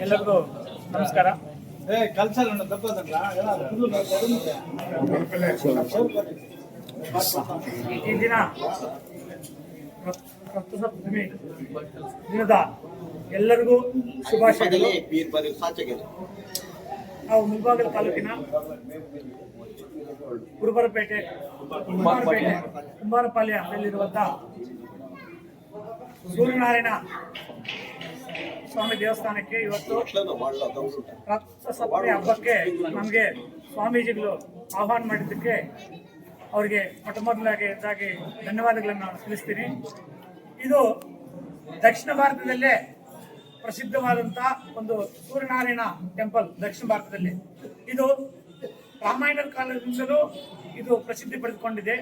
ಎಲ್ಲರಿಗೂ ನಮಸ್ಕಾರ. ಈ ದಿನ ರಥಸಪ್ತಮಿ ದಿನದ ಎಲ್ಲರಿಗೂ ಶುಭಾಶಯಗಳು. ನಾವು ಮುಳಬಾಗಿಲು ತಾಲೂಕಿನ ಕುಂಬಾರಪಾಳ್ಯದಲ್ಲಿರುವಂತಹ ಸೂರ್ಯನಾರಾಯಣ ಸ್ವಾಮಿ ದೇವಸ್ಥಾನಕ್ಕೆ ಇವತ್ತು ರಥಸಪ್ತಮಿ ಹಬ್ಬಕ್ಕೆ ನಮಗೆ ಸ್ವಾಮೀಜಿಗಳು ಆಹ್ವಾನ ಮಾಡಿದ್ದಕ್ಕೆ ಅವರಿಗೆ ಮೊದಲಾಗಿ ಧನ್ಯವಾದಗಳನ್ನು ತಿಳಿಸ್ತೀನಿ. ಇದು ದಕ್ಷಿಣ ಭಾರತದಲ್ಲೇ ಪ್ರಸಿದ್ಧವಾದಂಥ ಒಂದು ಸೂರ್ಯನಾರಾಯಣ ಟೆಂಪಲ್. ದಕ್ಷಿಣ ಭಾರತದಲ್ಲಿ ಇದು ರಾಮಾಯಣದ ಕಾಲದಿಂದಲೂ ಇದು ಪ್ರಸಿದ್ಧಿ ಪಡೆದುಕೊಂಡಿದೆ.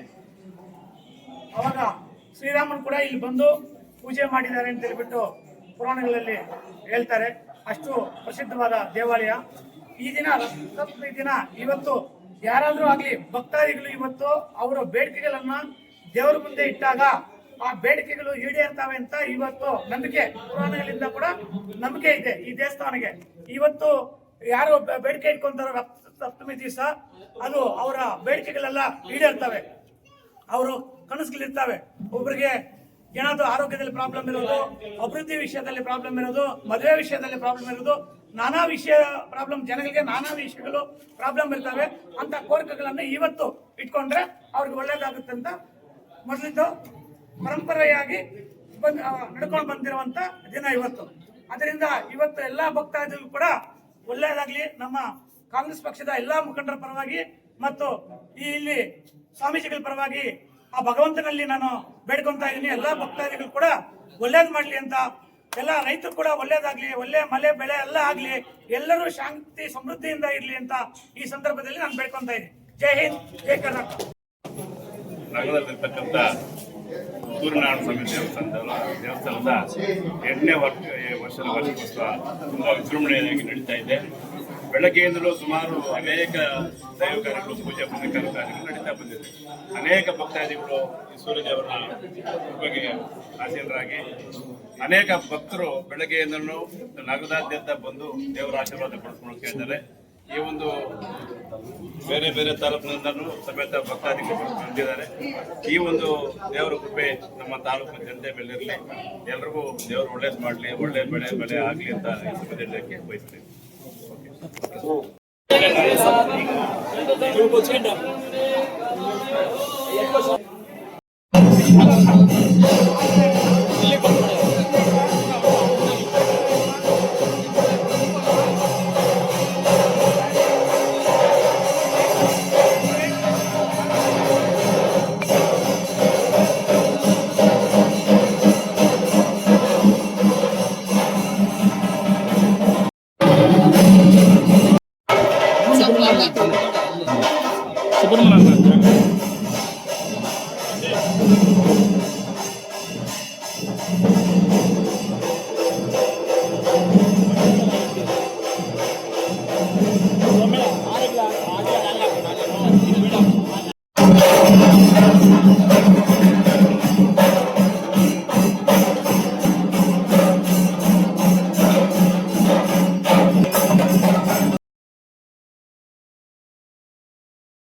ಅವಾಗ ಶ್ರೀರಾಮನ್ ಕೂಡ ಇಲ್ಲಿ ಬಂದು ಪೂಜೆ ಮಾಡಿದ್ದಾರೆ ಅಂತ ಹೇಳ್ಬಿಟ್ಟು ಪುರಾಣಗಳಲ್ಲಿ ಹೇಳ್ತಾರೆ. ಅಷ್ಟು ಪ್ರಸಿದ್ಧವಾದ ದೇವಾಲಯ. ಈ ದಿನ ರಥಸಪ್ತಮಿ ದಿನ ಇವತ್ತು ಯಾರಾದರೂ ಆಗಲಿ ಭಕ್ತಾದಿಗಳು ಇವತ್ತು ಅವರ ಬೇಡಿಕೆಗಳನ್ನ ದೇವರ ಮುಂದೆ ಇಟ್ಟಾಗ ಆ ಬೇಡಿಕೆಗಳು ಈಡೇರ್ತವೆ ಅಂತ ಇವತ್ತು ನಂಬಿಕೆ, ಪುರಾಣಗಳಿಂದ ಕೂಡ ನಂಬಿಕೆ ಇದೆ. ಈ ದೇವಸ್ಥಾನಕ್ಕೆ ಇವತ್ತು ಯಾರು ಬೇಡಿಕೆ ಇಟ್ಕೊಂತಾರೋ ರಥಸಪ್ತಮಿ ದಿವಸ ಅದು ಅವರ ಬೇಡಿಕೆಗಳೆಲ್ಲ ಈಡೇರ್ತವೆ. ಅವರು ಕನಸುಗಳಿರ್ತವೆ. ಒಬ್ಬರಿಗೆ ಏನಾದ್ರು ಆರೋಗ್ಯದಲ್ಲಿ ಪ್ರಾಬ್ಲಮ್ ಇರೋದು, ಅಭಿವೃದ್ಧಿ ವಿಷಯದಲ್ಲಿ ಪ್ರಾಬ್ಲಮ್ ಇರೋದು, ಮದುವೆ ವಿಷಯದಲ್ಲಿ ಪ್ರಾಬ್ಲಮ್ ಇರೋದು, ನಾನಾ ವಿಷಯ ಪ್ರಾಬ್ಲಮ್, ಜನಗಳಿಗೆ ನಾನಾ ವಿಷಯಗಳು ಪ್ರಾಬ್ಲಮ್ ಇರ್ತವೆ. ಅಂತ ಕೋರಿಕೆಗಳನ್ನು ಇವತ್ತು ಇಟ್ಕೊಂಡ್ರೆ ಅವ್ರಿಗೆ ಒಳ್ಳೇದಾಗುತ್ತೆ ಅಂತ ಮೊದಲಿದ್ದು ಪರಂಪರೆಯಾಗಿ ನಡ್ಕೊಂಡು ಬಂದಿರುವಂತ ದಿನ ಇವತ್ತು. ಅದರಿಂದ ಇವತ್ತು ಎಲ್ಲಾ ಭಕ್ತಾದಿಗಳು ಕೂಡ ಒಳ್ಳೇದಾಗ್ಲಿ. ನಮ್ಮ ಕಾಂಗ್ರೆಸ್ ಪಕ್ಷದ ಎಲ್ಲಾ ಮುಖಂಡರ ಪರವಾಗಿ ಮತ್ತು ಇಲ್ಲಿ ಸ್ವಾಮೀಜಿಗಳ ಪರವಾಗಿ ಆ ಭಗವಂತನಲ್ಲಿ ನಾನು ಬೇಡ್ಕೊಂತ ಇದ್ದೀನಿ. ಎಲ್ಲಾ ಭಕ್ತಾದಿಗಳು ಕೂಡ ಒಳ್ಳೇದ್ ಮಾಡ್ಲಿ ಅಂತ, ಎಲ್ಲ ರೈತರು ಕೂಡ ಒಳ್ಳೇದಾಗ್ಲಿ, ಒಳ್ಳೆ ಮಳೆ ಬೆಳೆ ಎಲ್ಲ ಆಗ್ಲಿ, ಎಲ್ಲರೂ ಶಾಂತಿ ಸಮೃದ್ಧಿಯಿಂದ ಇರ್ಲಿ ಅಂತ ಈ ಸಂದರ್ಭದಲ್ಲಿ ನಾನು ಬೇಡ್ಕೊಂತ ಇದ್ದೀನಿ. ಜೈ ಹಿಂದ್, ಜೈ ಕರ್ನಾಟಕ. ನಗರದಲ್ಲಿರ್ತಕ್ಕಂಥ ಸೂರ್ಯನಾರಾಯಣ ಸ್ವಾಮಿ ದೇವಸ್ಥಾನದ 8ನೇ ವರ್ಷದ ವಾರ್ಷಿಕೋತ್ಸವ ತುಂಬಾ ವಿಜೃಂಭಣೆಯಾಗಿ ನಡೀತಾ ಇದೆ. ಬೆಳಗ್ಗೆಯಿಂದಲೂ ಸುಮಾರು ಅನೇಕ ದೈವ ಕಾರ್ಯಗಳು, ಪೂಜೆ ಪುನಸ್ಕಾರ ಕಾರ್ಯಗಳು ನಡೀತಾ ಬಂದಿದೆ. ಅನೇಕ ಭಕ್ತಾದಿಗಳು ಈ ಸೂರ್ಯದೇವರ ಬಗ್ಗೆ ಆಸೀನರಾಗಿ ಅನೇಕ ಭಕ್ತರು ಬೆಳಗ್ಗೆಯಿಂದಲೂ ನಗರದಾದ್ಯಂತ ಬಂದು ದೇವರ ಆಶೀರ್ವಾದ ಪಡೆದುಕೊಂಡು ಇದ್ದಾರೆ. ಈ ಒಂದು ಬೇರೆ ಬೇರೆ ತಾಲೂಕಿನಿಂದಲೂ ಸಮೇತ ಭಕ್ತಾದಿಗಳು ಬಂದಿದ್ದಾರೆ. ಈ ಒಂದು ದೇವರ ಕೃಪೆ ನಮ್ಮ ತಾಲೂಕಿನ ಜನತೆ ಮೇಲೆ ಇರಲಿ, ಎಲ್ರಿಗೂ ದೇವರು ಒಳ್ಳೇದು ಮಾಡಲಿ, ಒಳ್ಳೆ ಬೆಳೆ ಆಗಲಿ ಅಂತ ಈ ಸಮಯಕ್ಕೆ ಬಯಸ್ತೀನಿ.